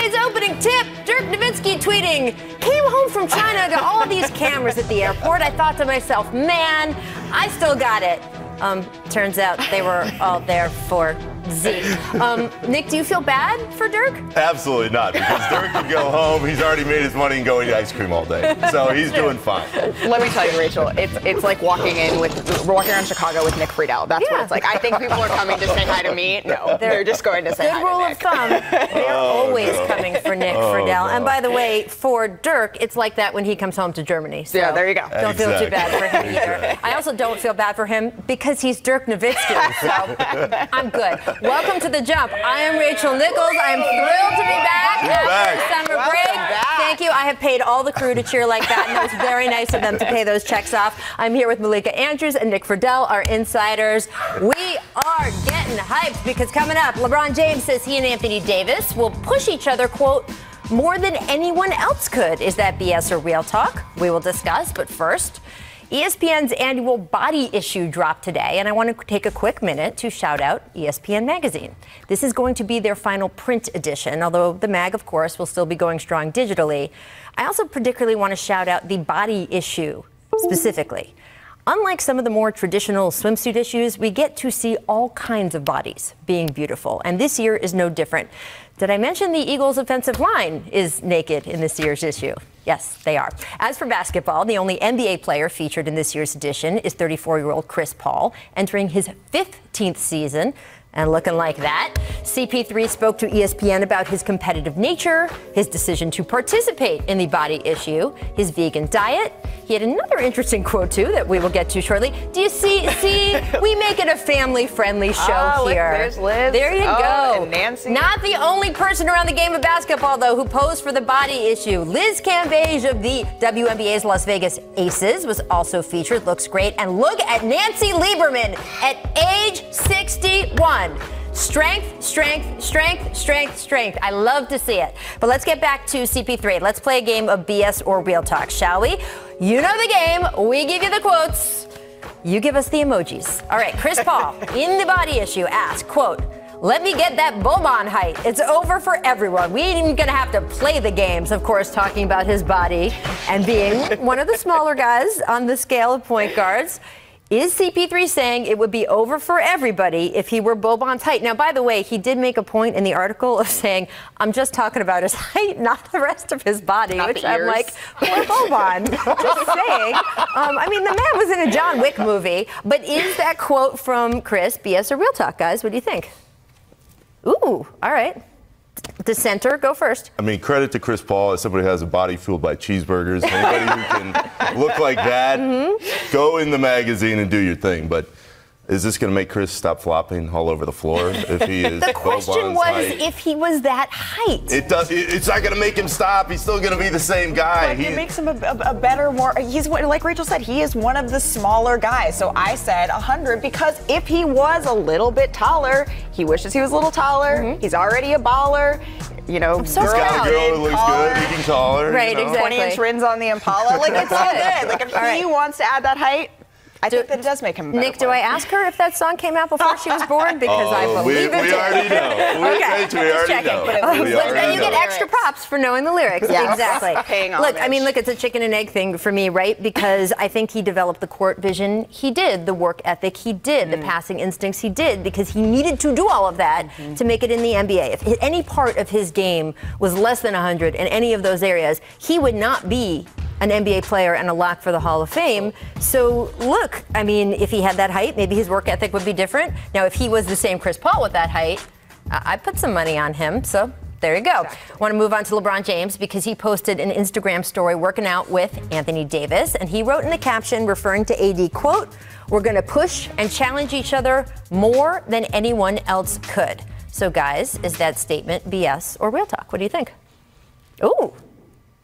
Today's opening tip, Dirk Nowitzki tweeting, came home from China, got all these cameras at the airport. I thought to myself, man, I still got it. Turns out they were all there for Z. Nick, do you feel bad for Dirk? Absolutely not, because Dirk can go home. He's already made his money and go eat ice cream all day. So he's doing fine. Let me tell you, Rachel, it's like walking around Chicago with Nick Friedel. That's what it's like. I think people are coming to say hi to me. No, they're just going to say hi to Nick. Good rule of thumb, they're always coming for Nick Friedel. And by the way, for Dirk, it's like that when he comes home to Germany. So yeah, there you go. Don't feel too bad for him either. I also don't feel bad for him because he's Dirk Nowitzki. So I'm good. Welcome to The Jump. I am Rachel Nichols. I am thrilled to be back after summer break. Thank you. I have paid all the crew to cheer like that, and it was very nice of them to pay those checks off. I'm here with Malika Andrews and Nick Friedel, our insiders. We are getting hyped because coming up, LeBron James says he and Anthony Davis will push each other, quote, more than anyone else could. Is that BS or real talk? We will discuss, but first, ESPN's annual body issue dropped today, and I want to take a quick minute to shout out ESPN Magazine. This is going to be their final print edition, although the mag, of course, will still be going strong digitally. I also particularly want to shout out the body issue specifically. Unlike some of the more traditional swimsuit issues, we get to see all kinds of bodies being beautiful, and this year is no different. Did I mention the Eagles' offensive line is naked in this year's issue? Yes, they are. As for basketball, the only NBA player featured in this year's edition is 34-year-old Chris Paul, entering his 15th season. And looking like that, CP3 spoke to ESPN about his competitive nature, his decision to participate in the body issue, his vegan diet. He had another interesting quote, too, that we will get to shortly. Do you see, we make it a family-friendly show here. There's Liz. There you go. And Nancy. Not the only person around the game of basketball, though, who posed for the body issue. Liz Cambage of the WNBA's Las Vegas Aces was also featured. Looks great. And look at Nancy Lieberman at age 61. Strength, strength, strength, strength, strength. I love to see it. But let's get back to CP3. Let's play a game of BS or real talk, shall we? You know the game. We give you the quotes. You give us the emojis. All right, Chris Paul, in the body issue, asked, quote, let me get that Boban height. It's over for everyone. We ain't even going to have to play the games, of course, talking about his body and being one of the smaller guys on the scale of point guards. Is CP3 saying it would be over for everybody if he were Boban's height? Now, by the way, he did make a point in the article of saying, I'm just talking about his height, not the rest of his body, not which I'm like, poor Boban. Just saying. I mean, the man was in a John Wick movie, but is that quote from Chris BS or real talk, guys? What do you think? Ooh, all right. Dissenter, go first. I mean, credit to Chris Paul as somebody who has a body fueled by cheeseburgers. Anybody who can look like that, go in the magazine and do your thing. But is this going to make Chris stop flopping all over the floor if he is The question Boban's was height? if he was that height. It's not going to make him stop. He's still going to be the same guy. It makes him a better, more. He's like Rachel said. He is one of the smaller guys. So I said 100 because if he was a little bit taller, he wishes he was a little taller. He's already a baller. You know, so he's got a girl who looks good, eating taller. Right, you know? exactly. 20-inch rims on the Impala. Like, it's all good. Like, if he wants to add that height, I think that it does make him a better Nick, do I ask her if that song came out before she was born? Because I believe it we did. already know. We already know. But then you get extra props for knowing the lyrics. Yes. Exactly. Paying Look, it's a chicken and egg thing for me, right? Because I think he developed the court vision. He did the work ethic. He did the passing instincts. He did because he needed to do all of that to make it in the NBA. If any part of his game was less than 100 in any of those areas, he would not be an NBA player and a lock for the Hall of Fame. So, look, I mean, if he had that height, maybe his work ethic would be different. Now, if he was the same Chris Paul with that height, I put some money on him. So, there you go. Exactly. Want to move on to LeBron James because he posted an Instagram story working out with Anthony Davis. And he wrote in the caption referring to AD, quote, we're going to push and challenge each other more than anyone else could. So, guys, is that statement BS or real talk? What do you think? Ooh.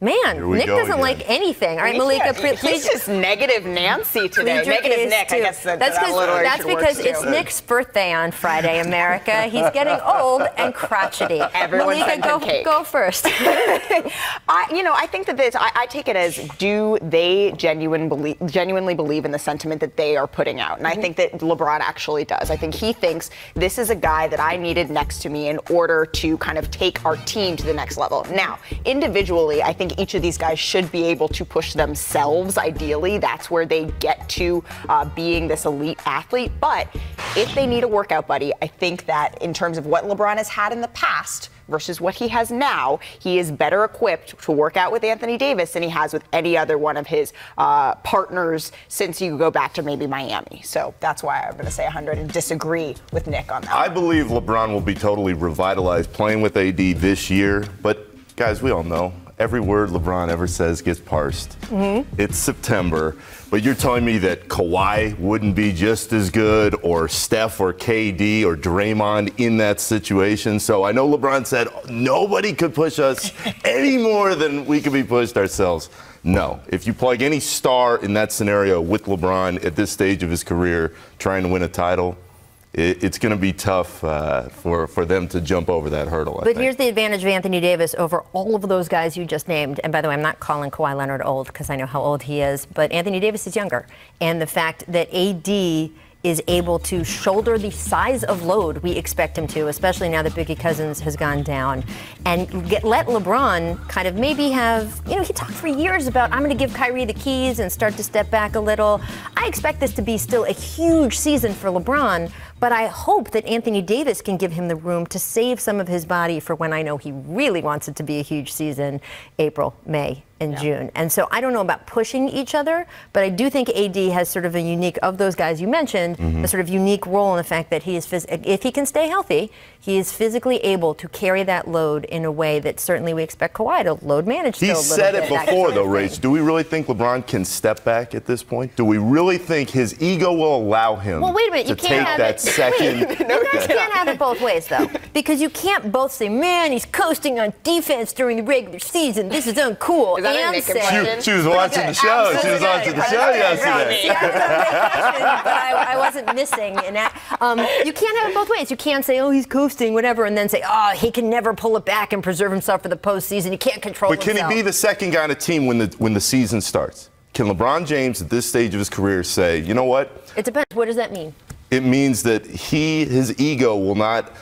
Man, Nick doesn't like anything. All right, Malika, please. He's just negative Nancy today. Negative Nick, I guess that's because it's Nick's birthday on Friday, America. He's getting old and crotchety. Everyone Malika, go first. I think that I take it as, do they genuinely believe in the sentiment that they are putting out? And I think that LeBron actually does. I think he thinks this is a guy that I needed next to me in order to kind of take our team to the next level. Now, individually, I think each of these guys should be able to push themselves. Ideally, that's where they get to being this elite athlete. But if they need a workout buddy, I think that in terms of what LeBron has had in the past versus what he has now, he is better equipped to work out with Anthony Davis than he has with any other one of his partners since you go back to maybe Miami. So that's why I'm going to say 100 and disagree with Nick on that. I believe LeBron will be totally revitalized playing with AD this year. But, guys, we all know every word LeBron ever says gets parsed. It's September. But you're telling me that Kawhi wouldn't be just as good, or Steph or KD or Draymond in that situation? So I know LeBron said nobody could push us any more than we could be pushed ourselves. No. If you plug any star in that scenario with LeBron at this stage of his career trying to win a title, it's going to be tough for them to jump over that hurdle. But here's the advantage of Anthony Davis over all of those guys you just named. And by the way, I'm not calling Kawhi Leonard old because I know how old he is. But Anthony Davis is younger. And the fact that AD is able to shoulder the size of load we expect him to, especially now that Boogie Cousins has gone down, and let LeBron kind of maybe have, he talked for years about, I'm going to give Kyrie the keys and start to step back a little. I expect this to be still a huge season for LeBron, but I hope that Anthony Davis can give him the room to save some of his body for when I know he really wants it to be a huge season, April, May, and June. And so I don't know about pushing each other, but I do think AD has sort of a unique, of those guys you mentioned, a sort of unique role in the fact that he is, if he can stay healthy, he is physically able to carry that load in a way that certainly we expect Kawhi to load manage. He said it before, though, Rach. Do we really think LeBron can step back at this point? Do we really think his ego will allow him to take that second? You guys can't have it both ways, though, because you can't both say, man, he's coasting on defense during the regular season. This is uncool. And say, she was watching the show. She was watching the show yesterday. But I wasn't missing in that. You can't have it both ways. You can't say, oh, he's coasting, whatever, and then say, oh, he can never pull it back and preserve himself for the postseason. He can't control himself. But can he be the second guy on the team when the season starts? Can LeBron James at this stage of his career say, you know what? It depends. What does that mean? It means that his ego will not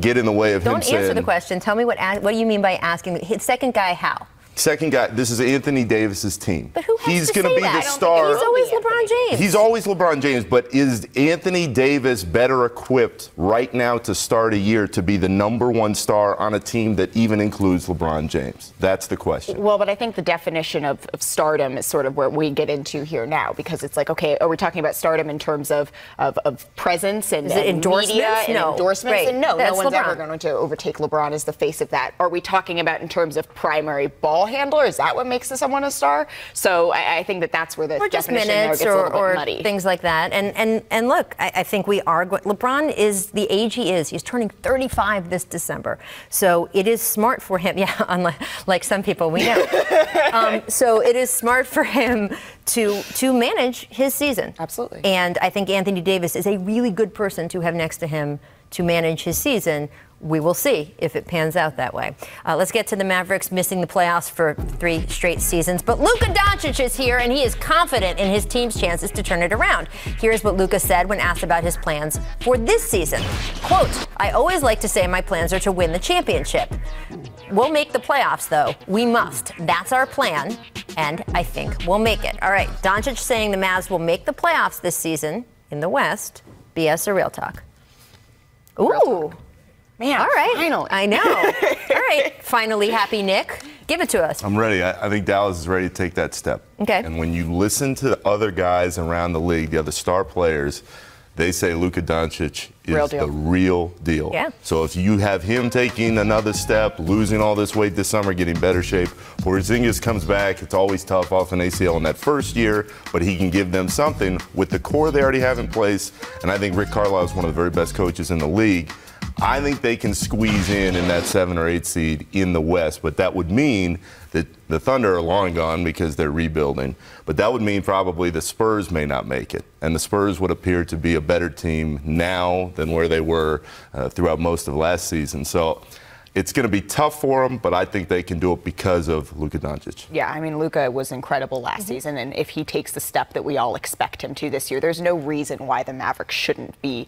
get in the way of him saying. Don't answer the question. Tell me what do you mean by asking? His second guy, how? Second guy, this is Anthony Davis's team. But who has He's to going to be that? the star. He's always LeBron James. He's always LeBron James, but is Anthony Davis better equipped right now to start a year to be the number one star on a team that even includes LeBron James? That's the question. Well, but I think the definition of stardom is sort of where we get into here now, because it's like, okay, are we talking about stardom in terms of presence and endorsements? Media and No. endorsements? Right. And no one's LeBron. ever going to overtake LeBron as the face of that. Are we talking about in terms of primary ball handler? Is that what makes someone a star? So I think that's where the definition there gets a little bit muddy. Things like that. And look, I think we are going. LeBron is the age he is. He's turning 35 this December. So it is smart for him. Yeah, unlike some people we know. So it is smart for him to manage his season. Absolutely. And I think Anthony Davis is a really good person to have next to him to manage his season. We will see if it pans out that way. Let's get to the Mavericks missing the playoffs for 3 straight seasons. But Luka Doncic is here, and he is confident in his team's chances to turn it around. Here's what Luka said when asked about his plans for this season. Quote, I always like to say my plans are to win the championship. We'll make the playoffs, though. We must. That's our plan, and I think we'll make it. All right, Doncic saying the Mavs will make the playoffs this season in the West. BS or real talk? Ooh. Real talk. Man, all right. Finally. I know. All right. Finally, happy Nick. Give it to us. I'm ready. I think Dallas is ready to take that step. Okay. And when you listen to other guys around the league, the other star players, they say Luka Doncic is the real deal. Yeah. So if you have him taking another step, losing all this weight this summer, getting better shape, Porzingis comes back, it's always tough off an ACL in that first year, but he can give them something with the core they already have in place. And I think Rick Carlisle is one of the very best coaches in the league. I think they can squeeze in that 7 or 8 seed in the West, but that would mean that the Thunder are long gone because they're rebuilding. But that would mean probably the Spurs may not make it, and the Spurs would appear to be a better team now than where they were throughout most of last season. So it's going to be tough for them, but I think they can do it because of Luka Doncic. Yeah, I mean, Luka was incredible last season, and if he takes the step that we all expect him to this year, there's no reason why the Mavericks shouldn't be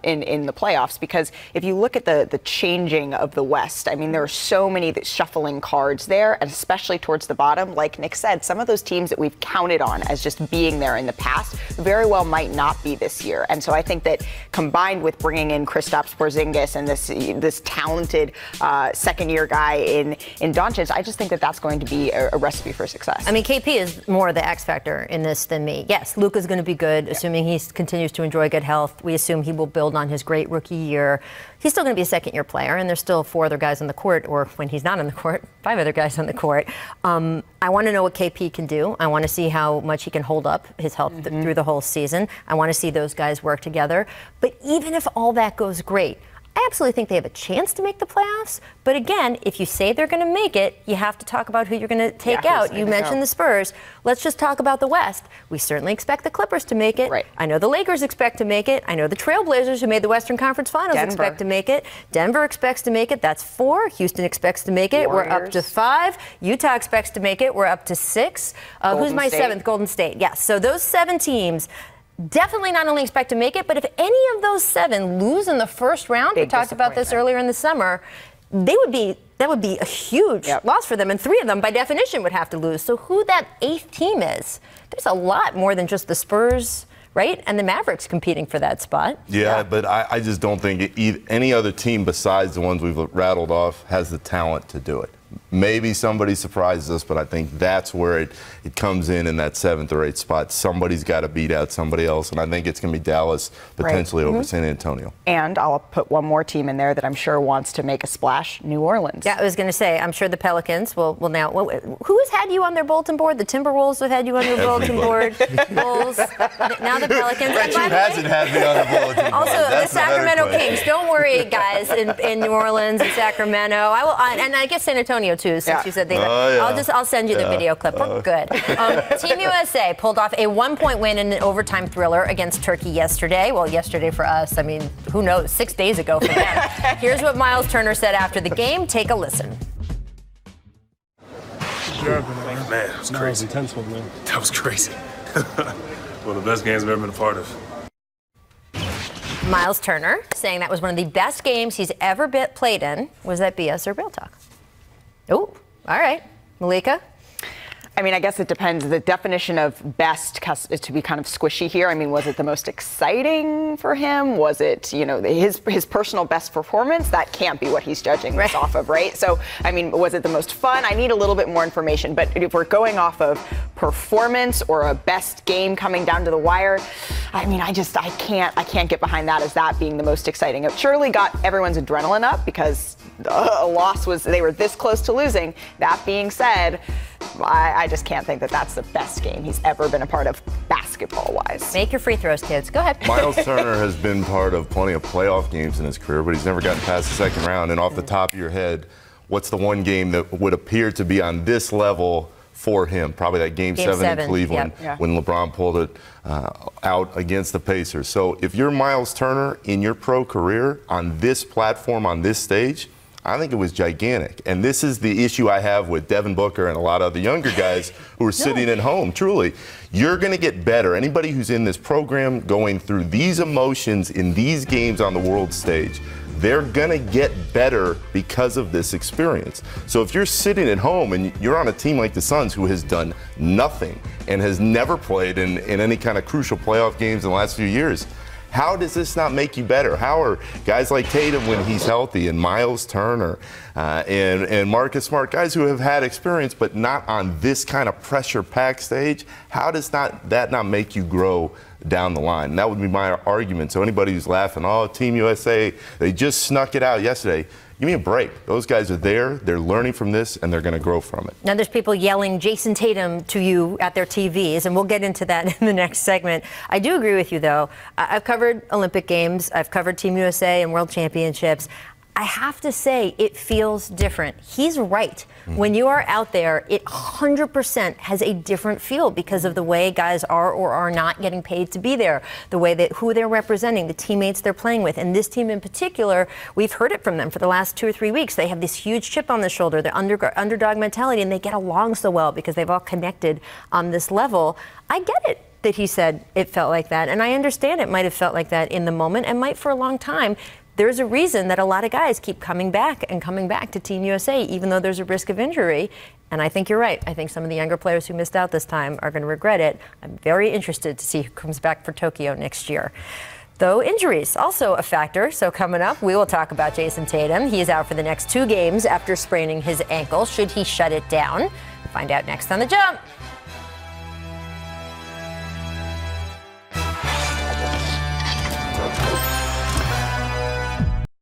in the playoffs. Because if you look at the changing of the West, I mean, there are so many shuffling cards there, and especially towards the bottom. Like Nick said, some of those teams that we've counted on as just being there in the past very well might not be this year. And so I think that combined with bringing in Kristaps Porzingis and this talented second-year guy in Doncic, I just think that that's going to be a recipe for success. I mean, KP is more the X factor in this than me. Yes, Luka's going to be good, assuming he continues to enjoy good health. We assume he will build on his great rookie year. He's still going to be a second-year player, and there's still 4 other guys on the court, or when he's not on the court, 5 other guys on the court. I want to know what KP can do. I want to see how much he can hold up his health through the whole season. I want to see those guys work together. But even if all that goes great, I absolutely think they have a chance to make the playoffs. But again, if you say they're going to make it, you have to talk about who you're going to take out. You mentioned the Spurs. Let's just talk about the West. We certainly expect the Clippers to make it. Right. I know the Lakers expect to make it. I know the Trailblazers, who made the Western Conference Finals, expect to make it. Denver expects to make it. That's 4. Houston expects to make it. Warriors. We're up to 5. Utah expects to make it. We're up to 6. Who's my 7th? Golden State. Yes. So those 7 teams definitely not only expect to make it, but if any of those 7 lose in the first round, we talked about this earlier in the summer, that would be a huge loss for them, and 3 of them by definition would have to lose. So who that 8th team is, there's a lot more than just the Spurs, right? And the Mavericks competing for that spot. Yeah, but I just don't think any other team besides the ones we've rattled off has the talent to do it. Maybe somebody surprises us, but I think that's where it comes in that 7th or 8th spot. Somebody's got to beat out somebody else, and I think it's going to be Dallas potentially over San Antonio. And I'll put one more team in there that I'm sure wants to make a splash, New Orleans. Yeah, I was going to say, I'm sure the Pelicans will now. Who has had you on their bulletin board? The Timberwolves have had you on their bulletin board. Bulls. Now the Pelicans. Who hasn't had me on the bulletin board? Also, That's the Sacramento Kings. Don't worry, guys, in New Orleans and Sacramento. And I guess San Antonio too, since you said they. I'll send you the video clip. We're good. Team USA pulled off a 1-point win in an overtime thriller against Turkey yesterday. Well, yesterday for us. I mean, who knows? 6 days ago for them. Here's what Miles Turner said after the game. Take a listen. Man, it was crazy. That was crazy. One of the best games I've ever been a part of. Miles Turner saying that was one of the best games he's ever played in. Was that BS or real talk? Oh, all right. Malika? I mean, I guess it depends. The definition of best is to be kind of squishy here. I mean, was it the most exciting for him? Was it, his personal best performance? That can't be what he's judging this off of, right? So, I mean, was it the most fun? I need a little bit more information. But if we're going off of performance or a best game coming down to the wire, I mean, I can't get behind that as that being the most exciting. It surely got everyone's adrenaline up because a loss they were this close to losing. That being said, I just can't think that that's the best game he's ever been a part of basketball-wise. Make your free throws, kids. Go ahead. Miles Turner has been part of plenty of playoff games in his career, but he's never gotten past the second round. And off the top of your head, what's the one game that would appear to be on this level for him? Probably that Game 7 in Cleveland when LeBron pulled it out against the Pacers. So if you're Miles Turner in your pro career on this platform, on this stage, I think it was gigantic. And this is the issue I have with Devin Booker and a lot of the younger guys who are sitting at home. Truly, you're going to get better. Anybody who's in this program going through these emotions in these games on the world stage, they're going to get better because of this experience. So if you're sitting at home and you're on a team like the Suns who has done nothing and has never played in any kind of crucial playoff games in the last few years, how does this not make you better? How are guys like Tatum when he's healthy and Miles Turner and Marcus Smart, guys who have had experience but not on this kind of pressure-packed stage, how does that not make you grow down the line? And that would be my argument. So anybody who's laughing, oh, Team USA, they just snuck it out yesterday. Give me a break. Those guys are there. They're learning from this, and they're going to grow from it. Now there's people yelling Jason Tatum to you at their TVs, and we'll get into that in the next segment. I do agree with you, though. I've covered Olympic Games. I've covered Team USA and World Championships. I have to say, it feels different. He's right. When you are out there, it 100% has a different feel because of the way guys are or are not getting paid to be there, the way that who they're representing, the teammates they're playing with. And this team in particular, we've heard it from them for the last 2 or 3 weeks. They have this huge chip on the shoulder, the underdog mentality, and they get along so well because they've all connected on this level. I get it that he said it felt like that, and I understand it might have felt like that in the moment and might for a long time. There's a reason that a lot of guys keep coming back to Team USA, even though there's a risk of injury. And I think you're right. I think some of the younger players who missed out this time are going to regret it. I'm very interested to see who comes back for Tokyo next year. Though injuries also a factor. So coming up, we will talk about Jason Tatum. He is out for the next 2 games after spraining his ankle. Should he shut it down? Find out next on The Jump.